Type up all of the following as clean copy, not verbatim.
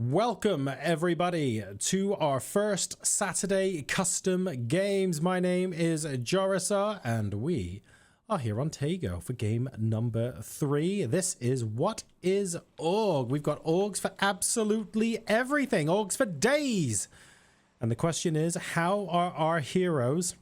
Welcome everybody to our first Saturday custom games. My name is Jorisar and we are here on Tago for game number 3. This is What is Org? We've got orgs for absolutely everything, orgs for days. And the question is, how are our heroes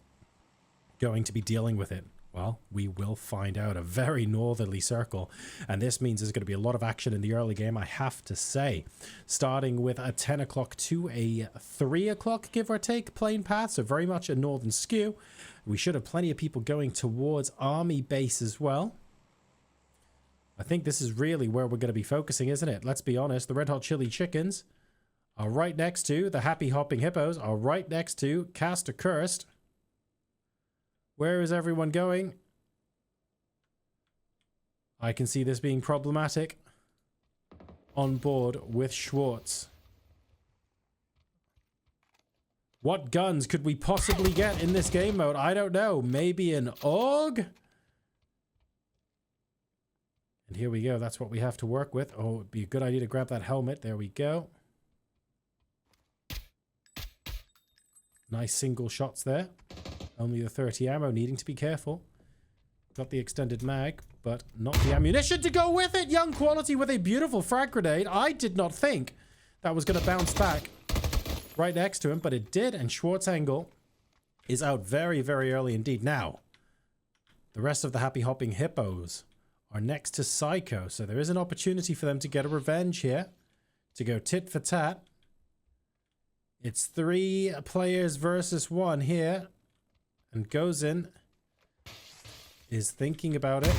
going to be dealing with it? Well, we will find out. A very northerly circle, and this means there's going to be a lot of action in the early game, I have to say. Starting with a 10 o'clock to a 3 o'clock, give or take, playing path, so very much a northern skew. We should have plenty of people going towards army base as well. I think this is really where we're going to be focusing, isn't it? Let's be honest, the Red Hot Chili Chickens are right next to the Happy Hopping Hippos, are right next to Cast Accursed. Where is everyone going? I can see this being problematic. On board with Schwartz. What guns could we possibly get in this game mode? I don't know. Maybe an AUG? And here we go. That's what we have to work with. Oh, it'd be a good idea to grab that helmet. There we go. Nice single shots there. Only the 30 ammo, needing to be careful. Got the extended mag, but not the ammunition to go with it. Young quality with a beautiful frag grenade. I did not think that was going to bounce back right next to him, but it did. And Schwarzenegger is out very, very early indeed. Now, the rest of the Happy Hopping Hippos are next to Psycho, so there is an opportunity for them to get a revenge here, to go tit for tat. It's 3 players versus 1 here. And goes in, is thinking about it.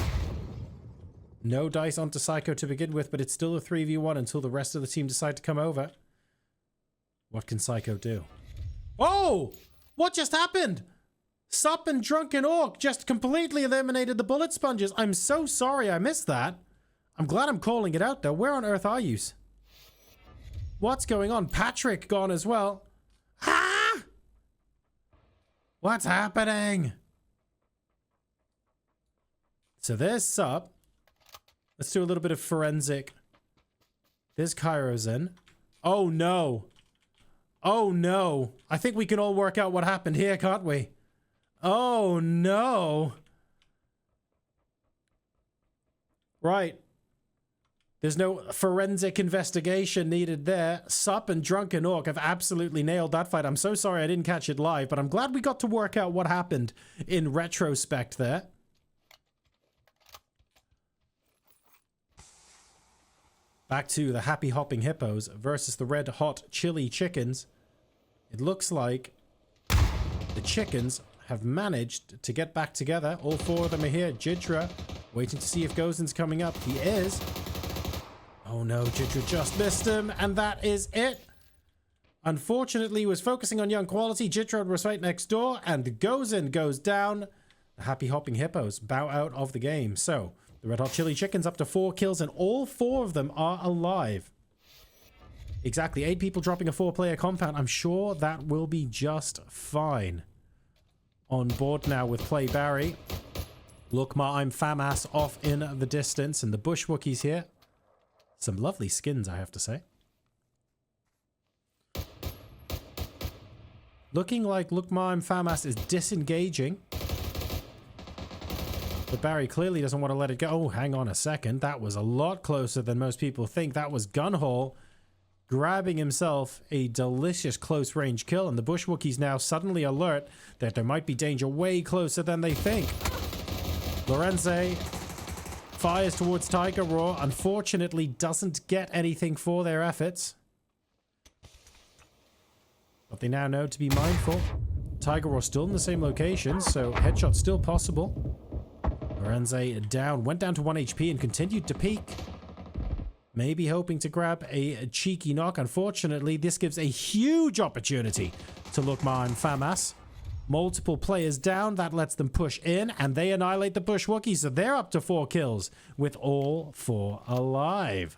No dice onto Psycho to begin with, but it's still a 3v1 until the rest of the team decide to come over. What can Psycho do? Oh! What just happened? Sup and Drunken Orc just completely eliminated the bullet sponges. I'm so sorry I missed that. I'm glad I'm calling it out though. Where on earth are you? What's going on? Patrick gone as well. Ah! What's happening? So there's Sup. Let's do a little bit of forensic. There's Kairo's in. Oh no. Oh no. I think we can all work out what happened here, can't we? Oh no. Right. There's no forensic investigation needed there. Sup and Drunken Orc have absolutely nailed that fight. I'm so sorry I didn't catch it live, but I'm glad we got to work out what happened in retrospect there. Back to the Happy Hopping Hippos versus the Red Hot Chili Chickens. It looks like the chickens have managed to get back together. All 4 of them are here. Jidra waiting to see if Gozen's coming up. He is. Oh no, Jidra just missed him, and that is it. Unfortunately, he was focusing on young quality. Jidra was right next door, and Gozen goes down. The Happy Hopping Hippos bow out of the game. So, the Red Hot Chili Chickens up to 4 kills, and all 4 of them are alive. Exactly, 8 people dropping a 4-player compound. I'm sure that will be just fine. On board now with Play Barry. Look, I'm Famas off in the distance, and the Bushwookies here. Some lovely skins, I have to say. Looking like Lukma Famas is disengaging. But Barry clearly doesn't want to let it go. Oh, hang on a second. That was a lot closer than most people think. That was Gunhole grabbing himself a delicious close range kill. And the Bushwookies now suddenly alert that there might be danger way closer than they think. Lorenze fires towards Tiger Roar. Unfortunately, doesn't get anything for their efforts. But they now know to be mindful. Tiger Roar still in the same location, so headshot still possible. Lorenze down. Went down to 1 HP and continued to peek. Maybe hoping to grab a cheeky knock. Unfortunately, this gives a huge opportunity to Lukma and Famas. Multiple players down, that lets them push in, and they annihilate the Bushwookies, so they're up to 4 kills, with all 4 alive.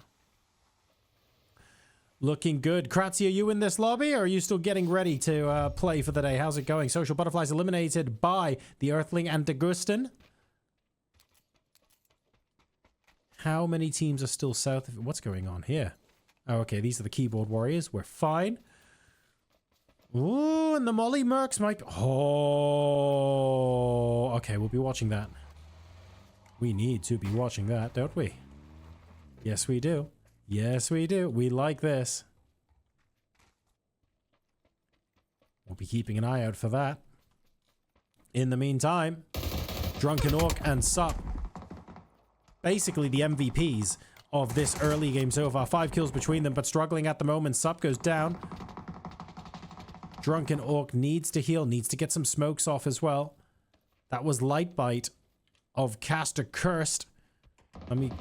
Looking good. Kratzy, are you in this lobby, or are you still getting ready to play for the day? How's it going? Social Butterflies eliminated by the Earthling and Degustin. How many teams are still south of it? What's going on here? Oh, okay, these are the keyboard warriors. We're fine. Ooh, and the Molly Mercs might... Oh, okay, we'll be watching that. We need to be watching that, don't we? Yes, we do. Yes, we do. We like this. We'll be keeping an eye out for that. In the meantime, Drunken Orc and Sup, basically the MVPs of this early game so far. 5 kills between them, but struggling at the moment. Sup goes down. Drunken Orc needs to heal, needs to get some smokes off as well. That was Light Bite of Caster Cursed. Let me...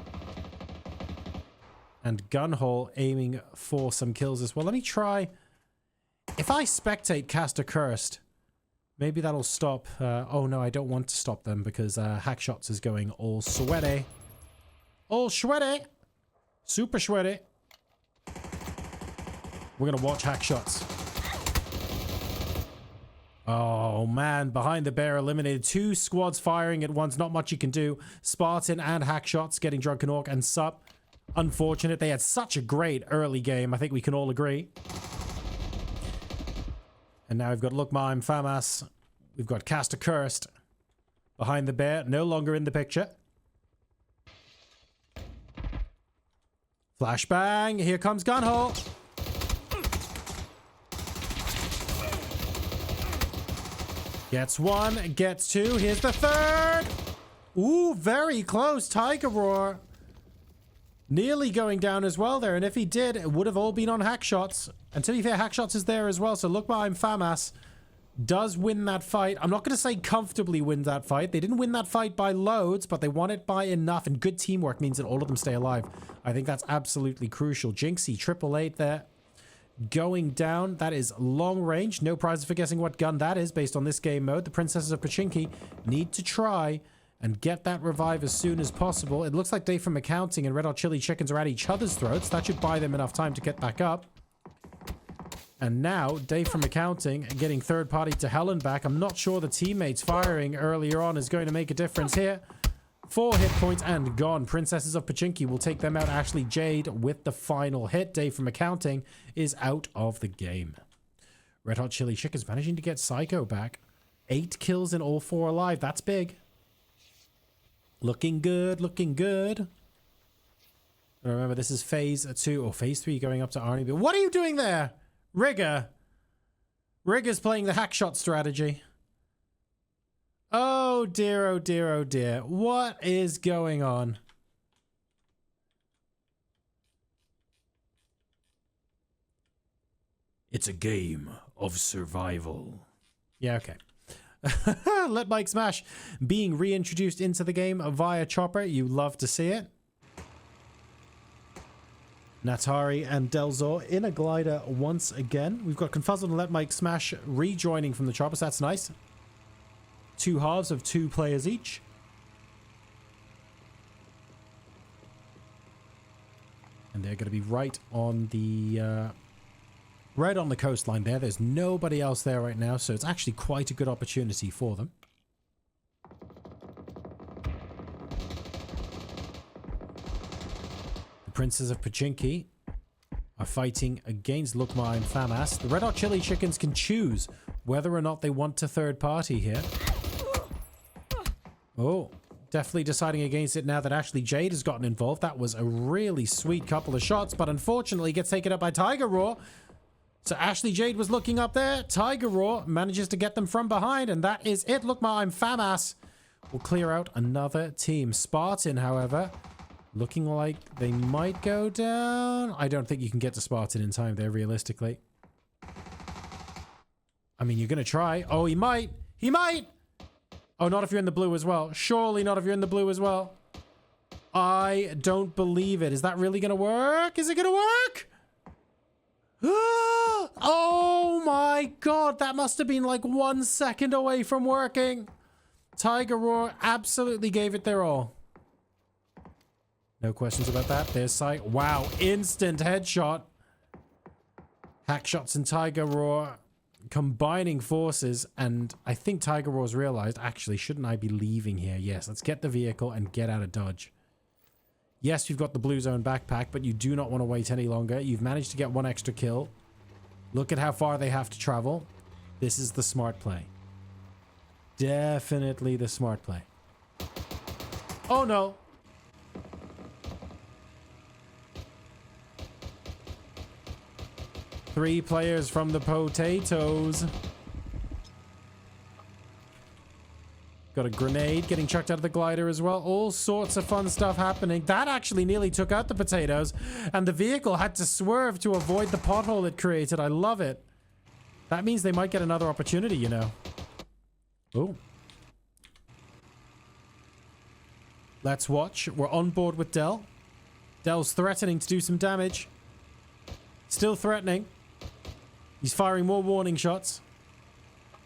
And Gunhole aiming for some kills as well. Let me try... If I spectate Caster Cursed, maybe that'll stop... oh no, I don't want to stop them because Hackshots is going all sweaty. All sweaty! Super sweaty. We're gonna watch Hackshots. Oh man, behind the bear eliminated. 2 squads firing at once. Not much you can do. Spartan and Hackshots getting Drunken Orc and Sup. Unfortunate. They had such a great early game. I think we can all agree. And now we've got Lookmime, Famas. We've got Caster Cursed. Behind the bear. No longer in the picture. Flashbang. Here comes Gunhole. Gets 1, gets 2. Here's the 3rd. Ooh, very close. Tiger Roar. Nearly going down as well there. And if he did, it would have all been on Hackshots. And to be fair, Hackshots is there as well. So look behind Famas. Does win that fight. I'm not going to say comfortably win that fight. They didn't win that fight by loads, but they won it by enough. And good teamwork means that all of them stay alive. I think that's absolutely crucial. Jinxie, 888 there. Going down. That is long range. No prizes for guessing what gun that is based on this game mode. The Princesses of Pachinki need to try and get that revive as soon as possible. It looks like Dave from Accounting and Red Hot Chili Chickens are at each other's throats. That should buy them enough time to get back up. And now, Dave from Accounting getting third party to Helen back. I'm not sure the teammates firing earlier on is going to make a difference here. 4 hit points and gone. Princesses of Pachinki will take them out. Ashley Jade with the final hit. Dave from Accounting is out of the game. Red Hot Chili Chickens managing to get Psycho back. 8 kills and all 4 alive. That's big. Looking good, looking good. Remember, this is phase 2 or phase 3 going up to Arnie. But what are you doing there? Rigger. Rigger's playing the Hackshot strategy. Oh dear, oh dear, oh dear. What is going on? It's a game of survival. Yeah, okay. Let Mike Smash being reintroduced into the game via Chopper. You love to see it. Natari and Delzor in a glider once again. We've got Confuzzled and Let Mike Smash rejoining from the Chopper, so that's nice. 2 halves of 2 players each. And they're going to be right on the coastline there. There's nobody else there right now, so it's actually quite a good opportunity for them. The Princes of Pachinki are fighting against Lookma and Famas. The Red Hot Chili Chickens can choose whether or not they want to third party here. Oh, definitely deciding against it now that Ashley Jade has gotten involved. That was a really sweet couple of shots, but unfortunately gets taken up by Tiger Roar. So Ashley Jade was looking up there. Tiger Roar manages to get them from behind, and that is it. Look, I'm Famas. Will clear out another team. Spartan, however, looking like they might go down. I don't think you can get to Spartan in time there, realistically. I mean, you're going to try. Oh, he might. He might. Oh, not if you're in the blue as well. Surely not if you're in the blue as well. I don't believe it. Is that really going to work? Is it going to work? Oh my god, that must have been like 1 second away from working. Tiger Roar absolutely gave it their all. No questions about that. There's sight. Wow, instant headshot. Hackshots and Tiger Roar combining forces, and I think Tiger Roar's realized, actually, shouldn't I be leaving here? Yes, let's get the vehicle and get out of Dodge. Yes, you've got the blue zone backpack, but you do not want to wait any longer. You've managed to get one extra kill. Look at how far they have to travel. This is the smart play. Definitely the smart play. Oh no. Three players from the potatoes. Got a grenade getting chucked out of the glider as well. All sorts of fun stuff happening. That actually nearly took out the potatoes, and the vehicle had to swerve to avoid the pothole it created. I love it. That means they might get another opportunity, you know. Oh. Let's watch. We're on board with Dell. Dell's threatening to do some damage. Still threatening. He's firing more warning shots.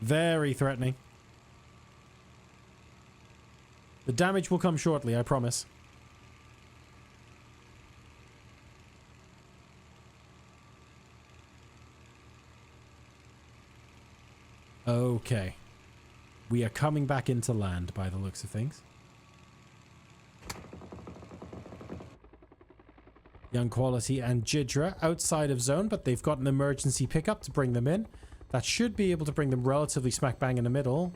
Very threatening. The damage will come shortly, I promise. Okay. We are coming back into land by the looks of things. Young Quality and Jidra outside of zone, but they've got an emergency pickup to bring them in. That should be able to bring them relatively smack bang in the middle.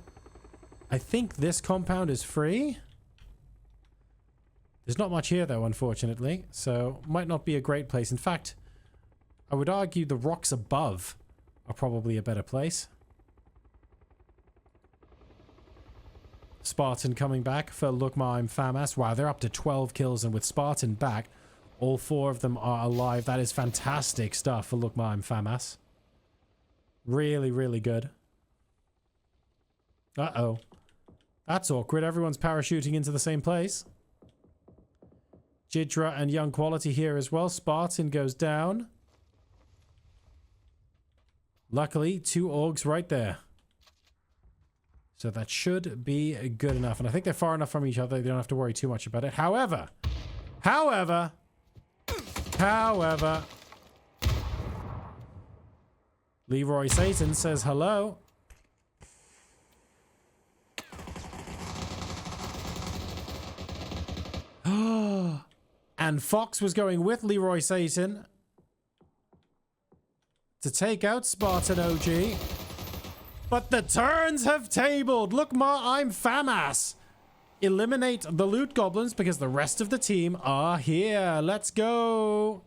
I think this compound is free. There's not much here though, unfortunately, so might not be a great place. In fact, I would argue the rocks above are probably a better place. Spartan coming back for Lookma and Famas. Wow, they're up to 12 kills, and with Spartan back, all four of them are alive. That is fantastic stuff for Lookma and Famas. Really, really good. Uh-oh. That's awkward. Everyone's parachuting into the same place. Jidra and Young Quality here as well. Spartan goes down. Luckily, two orgs right there. So that should be good enough. And I think they're far enough from each other. They don't have to worry too much about it. However, Leroy Satan says hello. And Fox was going with Leroy Satan to take out Spartan OG. But the turns have tabled. Look, I'm Famas. Eliminate the loot goblins because the rest of the team are here. Let's go.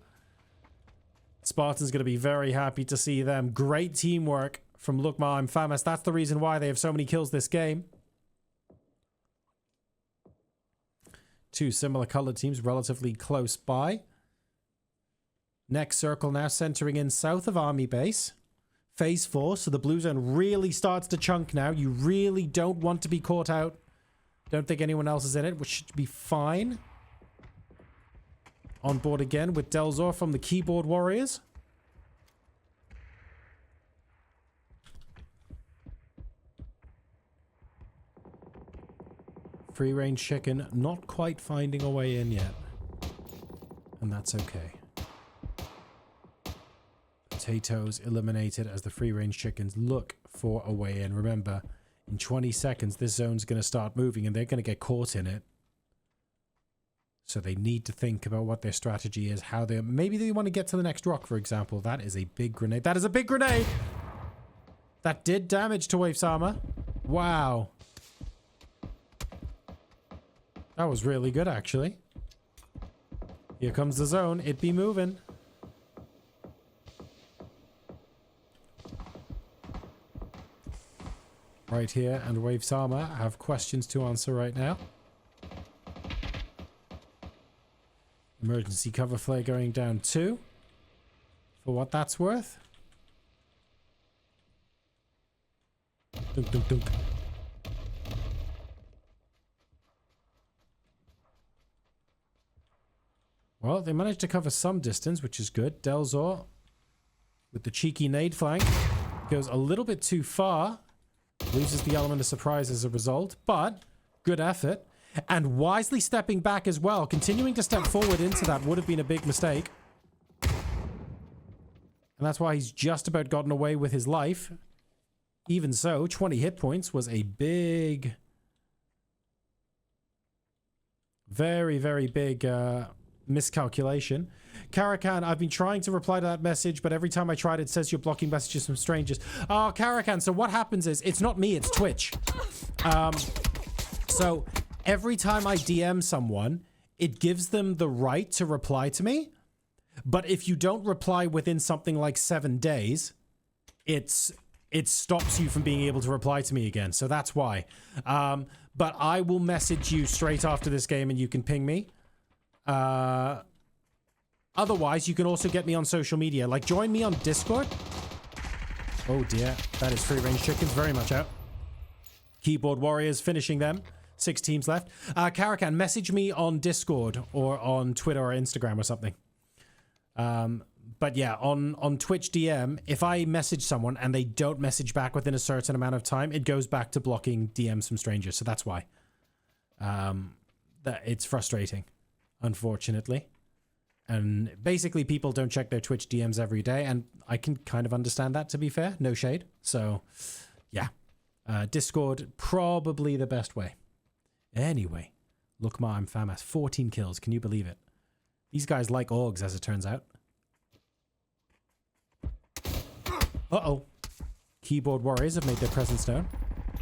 Spartan's going to be very happy to see them. Great teamwork from Lookma and Famas. That's the reason why they have so many kills this game. Two similar colored teams relatively close by. Next circle now centering in south of Army Base. Phase 4, so the blue zone really starts to chunk now. You really don't want to be caught out. Don't think anyone else is in it, which should be fine. On board again with Delzor from the Keyboard Warriors. Free range chicken not quite finding a way in yet. And that's okay. Potatoes eliminated as the free range chickens look for a way in. Remember, in 20 seconds, this zone's going to start moving and they're going to get caught in it. So they need to think about what their strategy is, how they... Maybe they want to get to the next rock, for example. That is a big grenade. That is a big grenade! That did damage to Waif's armor. Wow. That was really good, actually. Here comes the zone. It be moving. Right here, and Waif's armor have questions to answer right now. Emergency cover flare going down too. For what that's worth. Dunk, dunk, dunk. Well, they managed to cover some distance, which is good. Delzor, with the cheeky nade flank, goes a little bit too far. Loses the element of surprise as a result, but good effort. And wisely stepping back as well. Continuing to step forward into that would have been a big mistake. And that's why he's just about gotten away with his life. Even so, 20 hit points was a big... very, very big miscalculation. Karakan, I've been trying to reply to that message, but every time I tried, it says you're blocking messages from strangers. Oh, Karakan, so what happens is, it's not me, it's Twitch. So every time I DM someone, it gives them the right to reply to me. But if you don't reply within something like 7 days, it stops you from being able to reply to me again. So that's why. But I will message you straight after this game and you can ping me. Otherwise, you can also get me on social media. Like, join me on Discord. Oh dear, that is free range chickens, very much out. Keyboard warriors finishing them. 6 teams left. Karakan, message me on Discord or on Twitter or Instagram or something. But yeah, on Twitch DM, if I message someone and they don't message back within a certain amount of time, it goes back to blocking DMs from strangers. So that's why. That it's frustrating, unfortunately. And basically people don't check their Twitch DMs every day, and I can kind of understand that, to be fair. No shade. So yeah. Discord, probably the best way. Anyway, look, I'm FAMAS. 14 kills. Can you believe it? These guys like orgs, as it turns out. Uh-oh. Keyboard warriors have made their presence known.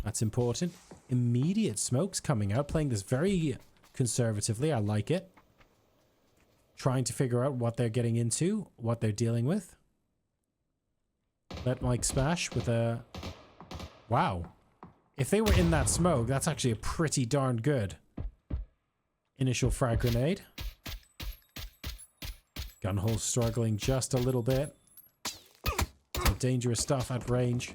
That's important. Immediate smokes coming out, playing this very conservatively. I like it. Trying to figure out what they're getting into, what they're dealing with. Let Mike smash with a... Wow. If they were in that smoke, that's actually a pretty darn good initial frag grenade. Gunhole struggling just a little bit. Some dangerous stuff at range.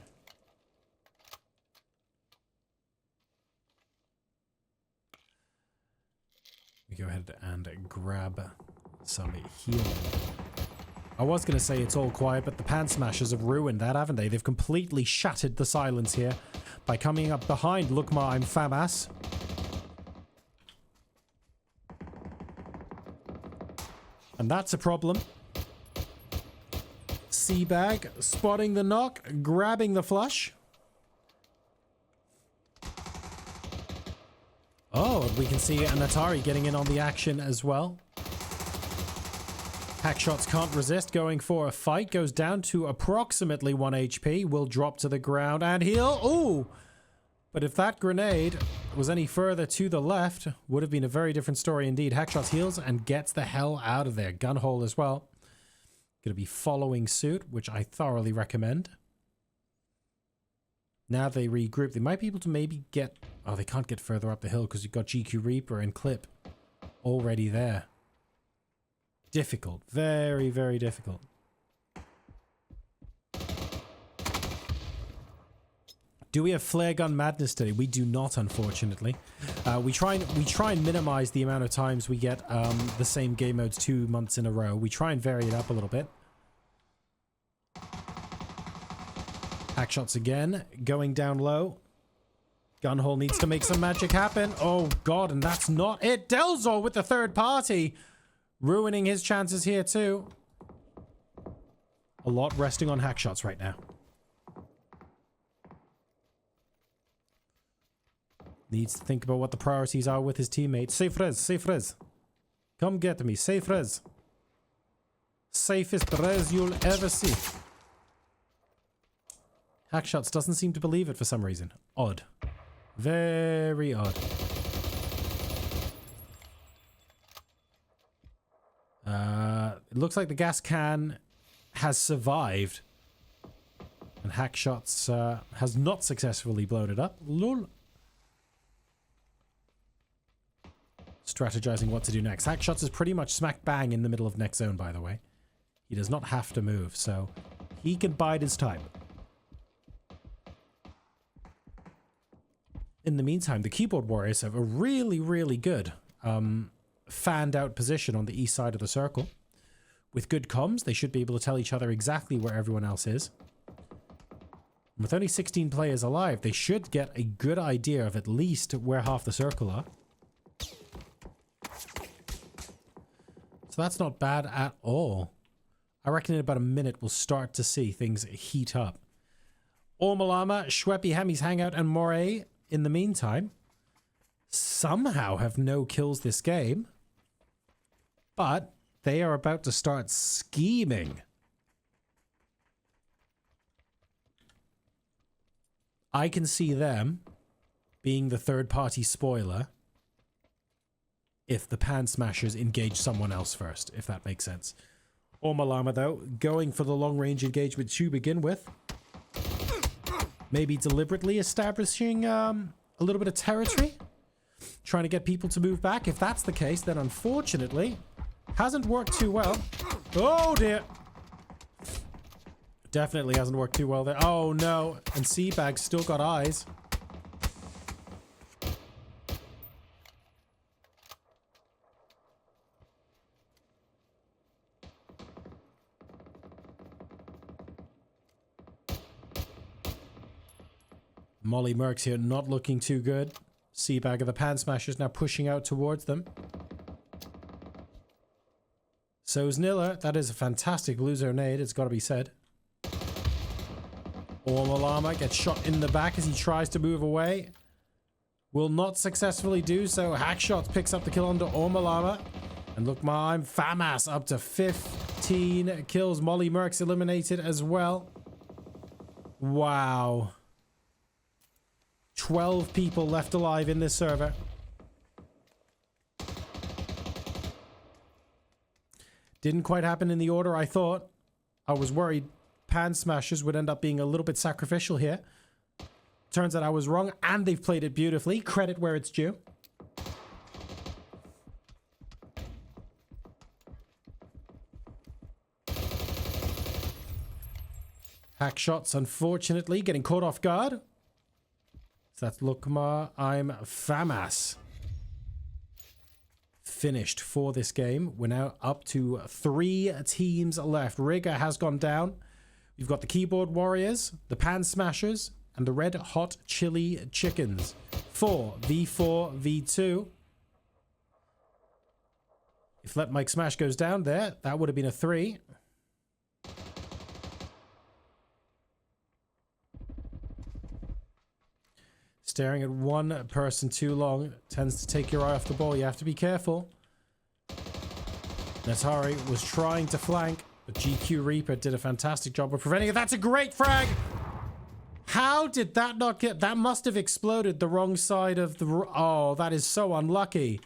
We go ahead and grab some healing. I was going to say it's all quiet, but the Pan Smashers have ruined that, haven't they? They've completely shattered the silence here by coming up behind Lookma, I'm FAMAS. And that's a problem. Seabag spotting the knock, grabbing the flush. Oh, and we can see an Atari getting in on the action as well. Hackshots can't resist, going for a fight. Goes down to approximately 1 HP. Will drop to the ground and heal. Ooh! But if that grenade was any further to the left, would have been a very different story indeed. Hackshots heals and gets the hell out of there. Gunhole as well. Going to be following suit, which I thoroughly recommend. Now they regroup. They might be able to maybe get... Oh, they can't get further up the hill because you've got GQ Reaper and Clip already there. Difficult. Very, very difficult. Do we have flare gun madness today? We do not, unfortunately. We try and minimize the amount of times we get the same game modes 2 months in a row. We try and vary it up a little bit. Hackshots again, going down low. Gunhole needs to make some magic happen. Oh god, and that's not it. Delzor with the third party, ruining his chances here too. A lot resting on Hackshots right now. Needs to think about what the priorities are with his teammates. Safe res, safe res. Come get me, safe res. Safest res you'll ever see. Hackshots doesn't seem to believe it for some reason. Odd. Very odd. It looks like the gas can has survived. And Hackshots has not successfully blown it up. Lol. Strategizing what to do next. Hackshots is pretty much smack bang in the middle of next zone, by the way. He does not have to move, so he can bide his time. In the meantime, the Keyboard Warriors have a really, really good fanned out position on the east side of the circle. With good comms, they should be able to tell each other exactly where everyone else is. With only 16 players alive, they should get a good idea of at least where half the circle are. So that's not bad at all. I reckon in about a minute we'll start to see things heat up. Ormalama, Schweppy, Hemmy's Hangout, and Moray, in the meantime, somehow have no kills this game. But they are about to start scheming. I can see them being the third-party spoiler if the Pan Smashers engage someone else first, if that makes sense. Ormalama, though, going for the long-range engagement to begin with. Maybe deliberately establishing a little bit of territory. Trying to get people to move back. If that's the case, then unfortunately, hasn't worked too well. Oh, dear. Definitely hasn't worked too well there. Oh, no. And Seabag's still got eyes. Molly Mercs here not looking too good. Seabag of the Pan Smashers now pushing out towards them. So's Nilla. That is a fantastic loser nade, it's got to be said. Ormalama gets shot in the back as he tries to move away. Will not successfully do so. Hackshot picks up the kill under Ormalama. And look, I'm FAMAS up to 15 kills. Molly Mercs eliminated as well. Wow. 12 people left alive in this server. Didn't quite happen in the order I thought. I was worried Pan Smashers would end up being a little bit sacrificial here. Turns out I was wrong, and they've played it beautifully. Credit where it's due. Hack shots, unfortunately, getting caught off guard. So that's Lukma. I'm FAMAS. Finished for this game. We're now up to 3 teams left. Rigger has gone down. We've got the Keyboard Warriors, the Pan Smashers, and the Red Hot Chili Chickens. 4v4 v2. If Let Mike Smash goes down there, that would have been a 3. Staring at one person too long tends to take your eye off the ball. You have to be careful. Natari was trying to flank, but GQ Reaper did a fantastic job of preventing it. That's a great frag! How did that not get... That must have exploded the wrong side of the... Oh, that is so unlucky.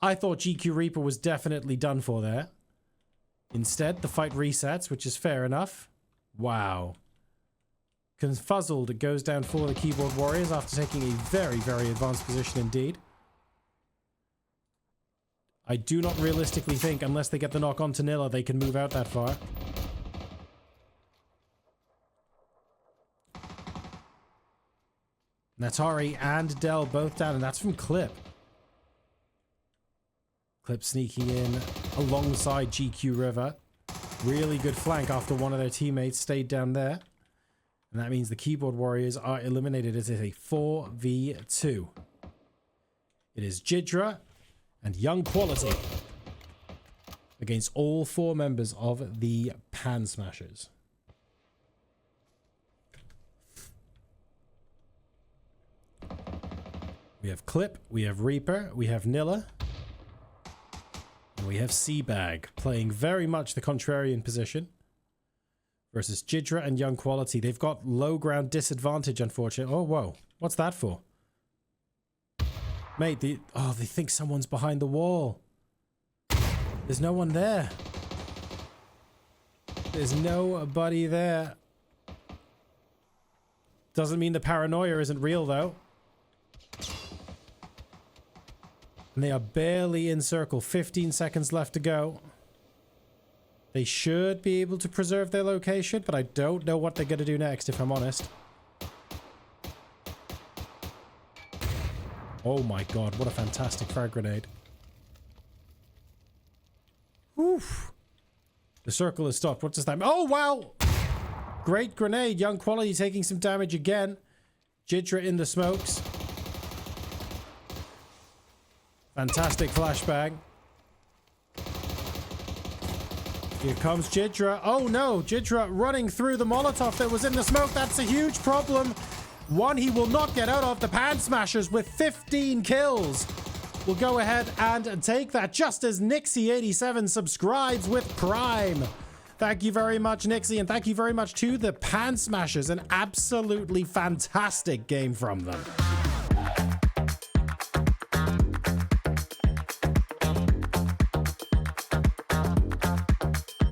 I thought GQ Reaper was definitely done for there. Instead, the fight resets, which is fair enough. Wow. Confuzzled goes down for the Keyboard Warriors after taking a very, very advanced position indeed. I do not realistically think, unless they get the knock on to Nilla, they can move out that far. Natari and Dell both down, and that's from Clip. Clip sneaking in alongside GQ River. Really good flank after one of their teammates stayed down there. And that means the Keyboard Warriors are eliminated. It is a 4v2. It is Jidra and Young Quality against all 4 members of the Pan Smashers. We have Clip, we have Reaper, we have Nilla, and we have Seabag playing very much the contrarian position. Versus Jidra and Young Quality. They've got low ground disadvantage, unfortunately. Oh, whoa. What's that for? Mate, they think someone's behind the wall. There's no one there. There's nobody there. Doesn't mean the paranoia isn't real, though. And they are barely in circle. 15 seconds left to go. They should be able to preserve their location, but I don't know what they're going to do next, if I'm honest. Oh my god, what a fantastic frag grenade. Oof. The circle is stopped. What does that mean? Oh, wow! Great grenade. Young Quality taking some damage again. Jidra in the smokes. Fantastic flashbang. Here comes Jidra. Oh no, Jidra running through the Molotov that was in the smoke. That's a huge problem. One he will not get out of. The Pan Smashers with 15 kills. will go ahead and take that just as Nixie87 subscribes with Prime. Thank you very much, Nixie, and thank you very much to the Pan Smashers. An absolutely fantastic game from them.